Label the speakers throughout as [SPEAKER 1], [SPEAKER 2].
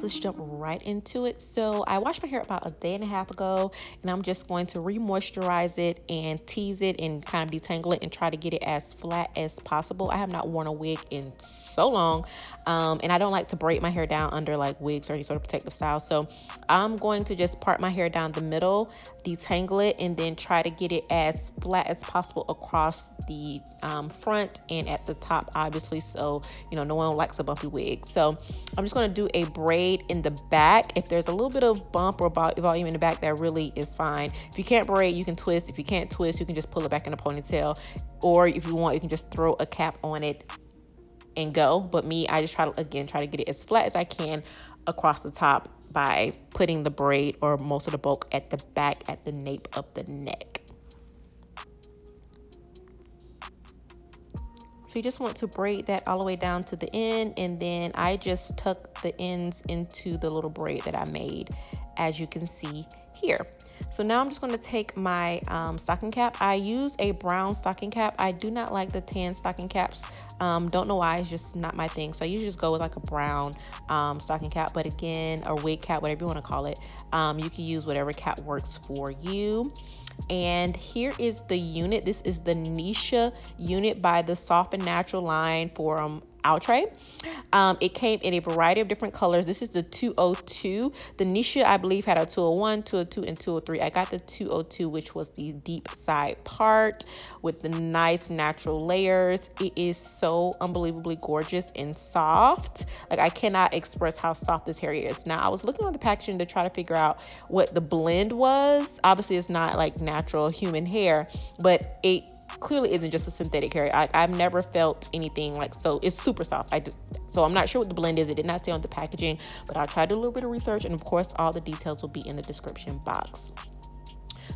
[SPEAKER 1] let's jump right into it. So I washed my hair about a day and a half ago, and I'm just going to re-moisturize it and tease it and kind of detangle it and try to get it as flat as possible. I have not worn a wig in so long, and I don't like to braid my hair down under like wigs or any sort of protective style. So I'm going to just part my hair down the middle, detangle it, and then try to get it as flat as possible across the front and at the top, obviously, so no one likes a bumpy wig. So I'm just going to do a braid in the back. If there's a little bit of bump or volume in the back, that really is fine. If you can't braid, you can twist. If you can't twist, you can just pull it back in a ponytail, or if you want, you can just throw a cap on it and go. But me, I just try to get it as flat as I can across the top by putting the braid or most of the bulk at the back at the nape of the neck. So you just want to braid that all the way down to the end, and then I just tuck the ends into the little braid that I made, as you can see here. So now I'm just going to take my stocking cap. I use a brown stocking cap. I do not like the tan stocking caps. Don't know why, it's just not my thing. So I usually just go with like a brown stocking cap, but again, or wig cap, whatever you want to call it. You can use whatever cap works for you. And here is the unit. This is the Neesha unit by the Soft and Natural line for Outre. It came in a variety of different colors. This is the 202. The Neesha, I believe, had a 201, 202, and 203. I got the 202, which was the deep side part with the nice natural layers. It is so unbelievably gorgeous and soft. Like, I cannot express how soft this hair is. Now, I was looking on the packaging to try to figure out what the blend was. Obviously, it's not like natural human hair, but it clearly isn't just a synthetic hair. I've never felt anything like, so it's super soft. So I'm not sure what the blend is. It did not say on the packaging, but I'll try to do a little bit of research, and of course all the details will be in the description box.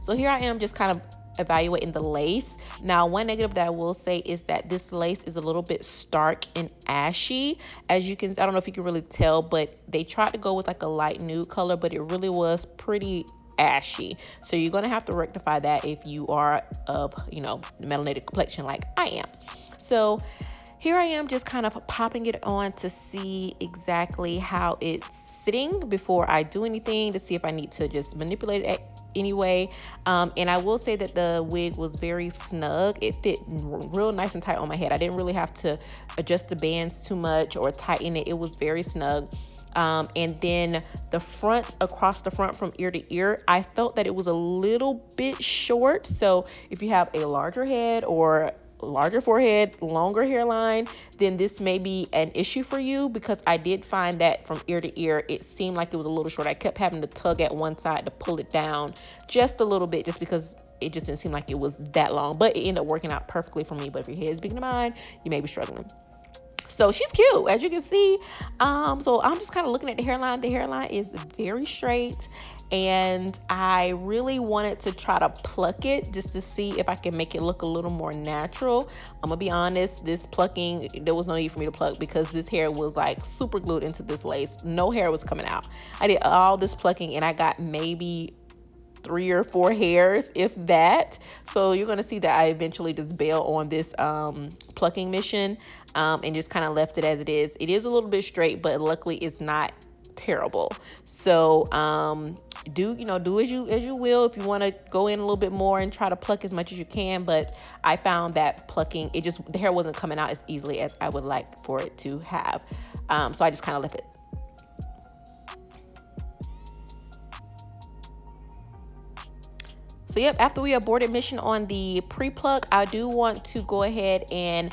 [SPEAKER 1] So here I am just kind of evaluating the lace. Now, one negative that I will say is that this lace is a little bit stark and ashy. As you can, I don't know if you can really tell, but they tried to go with like a light nude color, but it really was pretty ashy. So you're going to have to rectify that if you are of melanated complexion like I am. So here I am just kind of popping it on to see exactly how it's sitting before I do anything, to see if I need to just manipulate it anyway. And I will say that the wig was very snug. It fit real nice and tight on my head. I didn't really have to adjust the bands too much or tighten it. It was very snug. And then the front, across the front from ear to ear, I felt that it was a little bit short. So if you have a larger head or larger forehead, longer hairline, then this may be an issue for you, because I did find that from ear to ear, it seemed like it was a little short. I kept having to tug at one side to pull it down just a little bit, just because it just didn't seem like it was that long, but it ended up working out perfectly for me. But if your head is bigger than mine, you may be struggling. So she's cute, as you can see. So I'm just kind of looking at the hairline. The hairline is very straight, and I really wanted to try to pluck it just to see if I can make it look a little more natural. I'm gonna be honest, this plucking, there was no need for me to pluck, because this hair was like super glued into this lace. No hair was coming out. I did all this plucking, and I got maybe 3 or 4 hairs, if that. So you're going to see that I eventually just bail on this plucking mission, and just kind of left it as it is. It is a little bit straight, but luckily it's not terrible. So do as you will. If you want to go in a little bit more and try to pluck as much as you can, but I found that plucking, the hair wasn't coming out as easily as I would like for it to have. So I just kind of left it. So yep, after we aborted mission on the pre-pluck, I do want to go ahead and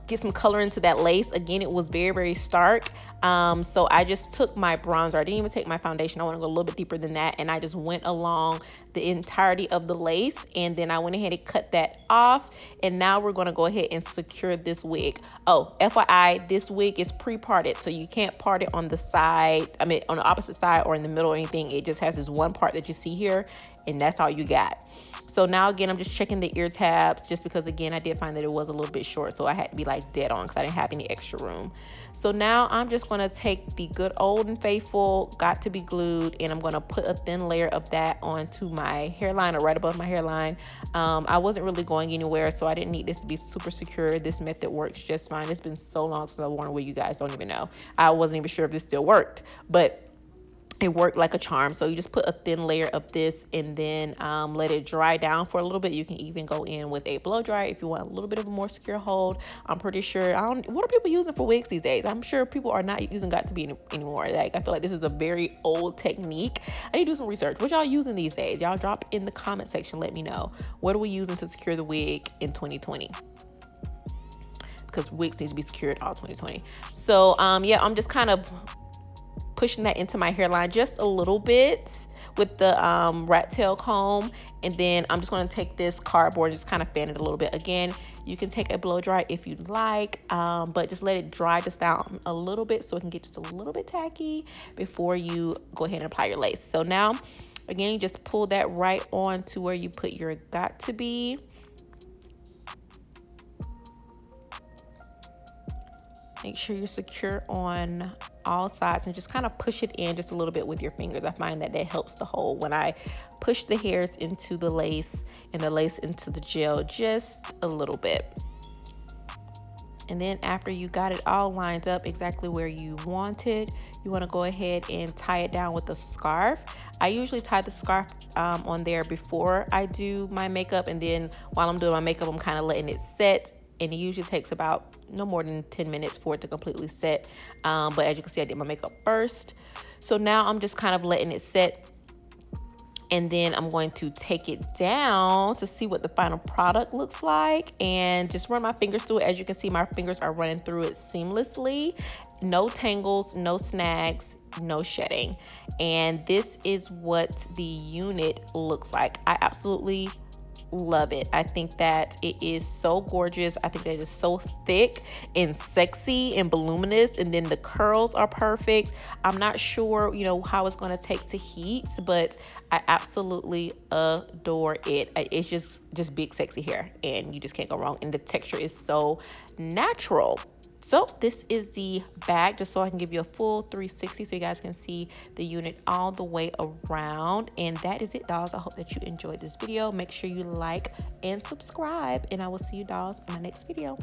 [SPEAKER 1] get some color into that lace. Again, it was very, very stark. So I just took my bronzer. I didn't even take my foundation. I want to go a little bit deeper than that. And I just went along the entirety of the lace, and then I went ahead and cut that off. And now we're going to go ahead and secure this wig. Oh, FYI, this wig is pre-parted, so you can't part it on the side, on the opposite side or in the middle or anything. It just has this one part that you see here, and that's all you got. So now again, I'm just checking the ear tabs, just because again, I did find that it was a little bit short, so I had to be like dead on because I didn't have any extra room. So now I'm just going to take the good old and faithful got to be glued, and I'm going to put a thin layer of that onto my hairline, or right above my hairline. I wasn't really going anywhere, so I didn't need this to be super secure. This method works just fine. It's been so long since I've worn it where you guys don't even know. I wasn't even sure if this still worked, but it worked like a charm. So you just put a thin layer of this, and then let it dry down for a little bit. You can even go in with a blow dryer if you want a little bit of a more secure hold. I'm pretty sure, what are people using for wigs these days? I'm sure people are not using got to be anymore. Like, I feel like this is a very old technique. I need to do some research. What y'all using these days? Y'all drop in the comment section, let me know. What are we using to secure the wig in 2020? Because wigs need to be secured all 2020. So yeah, I'm just kind of pushing that into my hairline just a little bit with the rat tail comb, and then I'm just going to take this cardboard and just kind of fan it a little bit. Again, you can take a blow dry if you'd like, but just let it dry just down a little bit so it can get just a little bit tacky before you go ahead and apply your lace. So now again, you just pull that right on to where you put your got to be. Make sure you're secure on all sides, and just kind of push it in just a little bit with your fingers. I find that helps to hold when I push the hairs into the lace and the lace into the gel just a little bit. And then after you got it all lined up exactly where you want it, you want to go ahead and tie it down with a scarf. I usually tie the scarf on there before I do my makeup, and then while I'm doing my makeup, I'm kind of letting it set. And it usually takes about no more than 10 minutes for it to completely set. But as you can see, I did my makeup first. So now I'm just kind of letting it set. And then I'm going to take it down to see what the final product looks like, and just run my fingers through it. As you can see, my fingers are running through it seamlessly. No tangles, no snags, no shedding. And this is what the unit looks like. I absolutely love it. I think that it is so gorgeous. I think that it is so thick and sexy and voluminous, and then the curls are perfect. I'm not sure, how it's going to take to heat, but I absolutely adore it. It's just big sexy hair, and you just can't go wrong, and the texture is so natural. So this is the bag, just so I can give you a full 360 so you guys can see the unit all the way around. And that is it, dolls. I hope that you enjoyed this video. Make sure you like and subscribe, and I will see you, dolls, in my next video.